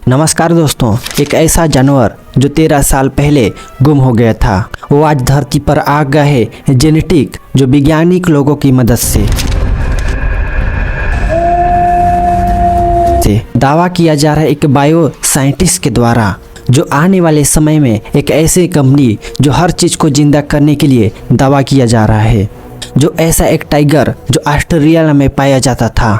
नमस्कार दोस्तों, एक ऐसा जानवर जो 13 साल पहले गुम हो गया था, वो आज धरती पर आ गया है जेनेटिक जो वैज्ञानिक लोगों की मदद से दावा किया जा रहा है एक बायो साइंटिस्ट के द्वारा, जो आने वाले समय में एक ऐसी कंपनी जो हर चीज़ को जिंदा करने के लिए दावा किया जा रहा है। जो ऐसा एक टाइगर जो ऑस्ट्रेलिया में पाया जाता था,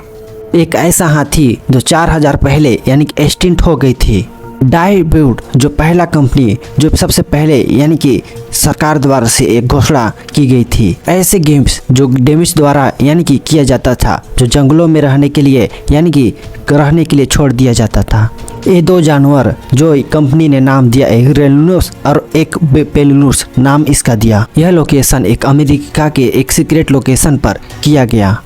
एक ऐसा हाथी जो 4000 पहले यानी कि एक्सटिंक्ट हो गई थी। डाइब्यूट जो पहला कंपनी जो सबसे पहले यानी कि सरकार द्वारा से एक घोषणा की गई थी। ऐसे गेम्स जो डेमिस द्वारा यानी कि किया जाता था, जो जंगलों में रहने के लिए यानी कि रहने के लिए छोड़ दिया जाता था। ये दो जानवर जो कंपनी ने नाम दिया, एक रेलुनस और एक पेलुनस नाम इसका दिया। यह लोकेशन एक अमेरिका के एक सीक्रेट लोकेशन पर किया गया।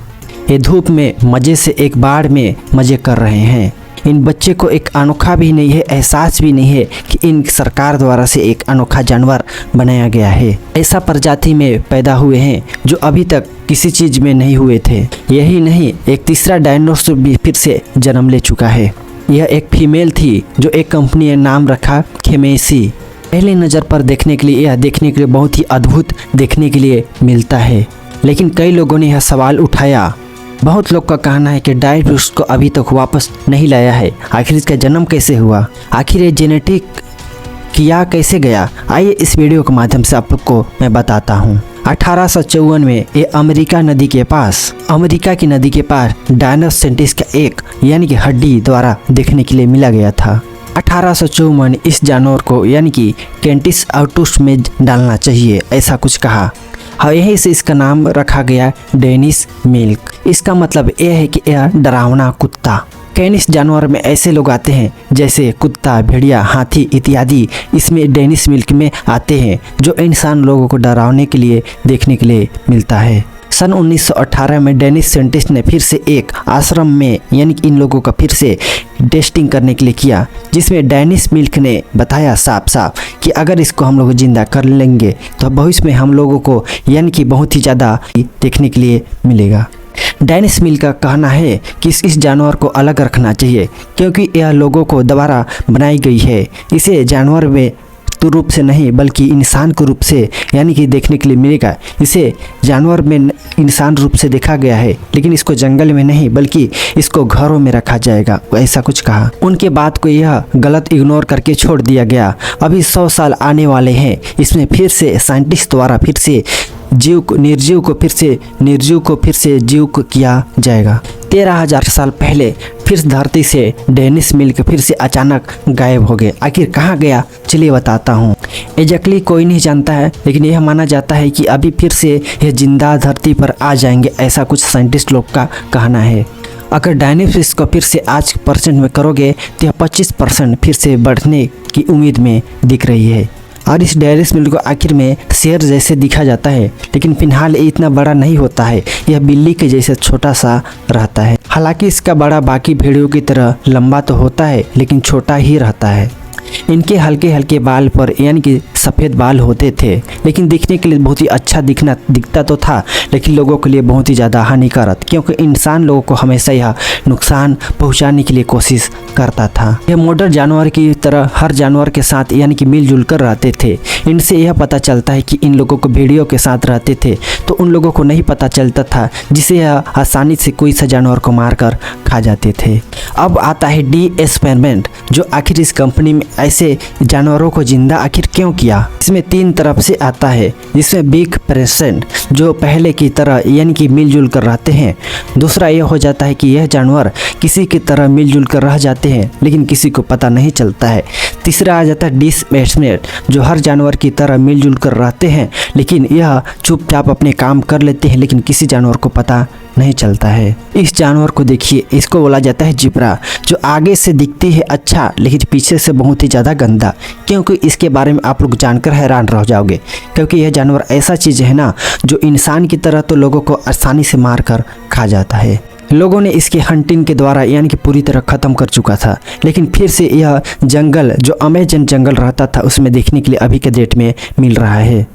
ये धूप में मज़े से एक बाड़ में मज़े कर रहे हैं। इन बच्चे को एक अनोखा भी नहीं है, एहसास भी नहीं है कि इन सरकार द्वारा से एक अनोखा जानवर बनाया गया है। ऐसा प्रजाति में पैदा हुए हैं जो अभी तक किसी चीज़ में नहीं हुए थे। यही नहीं, एक तीसरा डायनासोर भी फिर से जन्म ले चुका है। यह एक फीमेल थी जो एक कंपनी ने नाम रखा खेमेसी। पहले नज़र पर देखने के लिए यह देखने के लिए बहुत ही अद्भुत देखने के लिए मिलता है, लेकिन कई लोगों ने यह सवाल उठाया। बहुत लोग का कहना है कि डायनासोर को अभी तक वापस नहीं लाया है। आखिर इसका जन्म कैसे हुआ, आखिर ये जेनेटिक किया कैसे गया, आइए इस वीडियो के माध्यम से आप लोग को मैं बताता हूँ। 1854 में ये अमेरिका की नदी के पास डायनासोर का एक यानी कि हड्डी द्वारा देखने के लिए मिला गया था। 1854 इस जानवर को यानी कि कैंटिस आउटुस में डालना चाहिए, ऐसा कुछ कहा। हाँ, यहीं से इसका नाम रखा गया डेनिस मिल्क। इसका मतलब यह है कि यह डरावना कुत्ता। कैनिस जानवर में ऐसे लोग आते हैं जैसे कुत्ता, भेड़िया, हाथी इत्यादि इसमें डेनिस मिल्क में आते हैं, जो इंसान लोगों को डरावने के लिए देखने के लिए मिलता है। सन 1918 में डेनिस साइंटिस्ट ने फिर से एक आश्रम में यानी कि इन लोगों का फिर से टेस्टिंग करने के लिए किया, जिसमें डेनिस मिल्क ने बताया साफ साफ कि अगर इसको हम लोग जिंदा कर लेंगे तो भविष्य में हम लोगों को यानी कि बहुत ही ज़्यादा देखने के लिए मिलेगा। डेनिस मिल्क का कहना है कि इस जानवर को अलग रखना चाहिए क्योंकि यह लोगों को दोबारा बनाई गई है। इसे जानवर में तो रूप से नहीं बल्कि इंसान के रूप से यानी कि देखने के लिए मिलेगा। इसे जानवर में इंसान रूप से देखा गया है, लेकिन इसको जंगल में नहीं बल्कि इसको घरों में रखा जाएगा, ऐसा कुछ कहा। उनके बात को यह गलत इग्नोर करके छोड़ दिया गया। अभी 100 साल आने वाले हैं, इसमें फिर से साइंटिस्ट द्वारा फिर से निर्जीव को फिर से जीव को किया जाएगा। 13,000 साल पहले फिर धरती से डेनिस मिल्क फिर से अचानक गायब हो गए। आखिर कहाँ गया, चलिए बताता हूँ। एग्जैक्टली कोई नहीं जानता है, लेकिन यह माना जाता है कि अभी फिर से यह जिंदा धरती पर आ जाएंगे, ऐसा कुछ साइंटिस्ट लोग का कहना है। अगर डायनासोर को फिर से आज % में करोगे तो यह 25% फिर से बढ़ने की उम्मीद में दिख रही है। और इस डेनिस मिल्क को आखिर में शेर जैसे दिखा जाता है, लेकिन फिलहाल ये इतना बड़ा नहीं होता है। यह बिल्ली के जैसे छोटा सा रहता है। हालांकि इसका बड़ा बाकी भेड़ियों की तरह लंबा तो होता है, लेकिन छोटा ही रहता है। इनके हल्के हल्के बाल पर यानी कि सफ़ेद बाल होते थे, लेकिन दिखने के लिए बहुत ही अच्छा दिखता तो था, लेकिन लोगों के लिए बहुत ही ज़्यादा हानिकारक, क्योंकि इंसान लोगों को हमेशा यह नुकसान पहुंचाने के लिए कोशिश करता था। यह मॉडर्न जानवर की तरह हर जानवर के साथ यानी कि मिलजुल कर रहते थे। इनसे यह पता चलता है कि इन लोगों को भेड़ियों के साथ रहते थे तो उन लोगों को नहीं पता चलता था, जिसे यह आसानी से कोई सा जानवर को मार कर खा जाते थे। अब आता है डी एक्सपेरिमेंट, जो आखिर इस कंपनी में ऐसे जानवरों को जिंदा आखिर क्यों किया। इसमें 3 तरफ से आता है, जिसमें बिग पेरेंट जो पहले की तरह यानी कि मिलजुल कर रहते हैं। दूसरा यह हो जाता है कि यह जानवर किसी की तरह मिलजुल कर रह जाते हैं, लेकिन किसी को पता नहीं चलता है। तीसरा आ जाता है डिसमेंट, जो हर जानवर की तरह मिलजुल कर रहते हैं, लेकिन यह चुपचाप अपने काम कर लेते हैं, लेकिन किसी जानवर को पता नहीं चलता है। इस जानवर को देखिए, इसको बोला जाता है जिब्रा, जो आगे से दिखती है अच्छा, लेकिन पीछे से बहुत ही ज़्यादा गंदा। क्योंकि इसके बारे में आप लोग जानकर हैरान रह जाओगे, क्योंकि यह जानवर ऐसा चीज़ है ना जो इंसान की तरह तो लोगों को आसानी से मार कर खा जाता है। लोगों ने इसके हंटिंग के द्वारा यानी कि पूरी तरह ख़त्म कर चुका था, लेकिन फिर से यह जंगल जो अमेजन जंगल रहता था उसमें देखने के लिए अभी के डेट में मिल रहा है।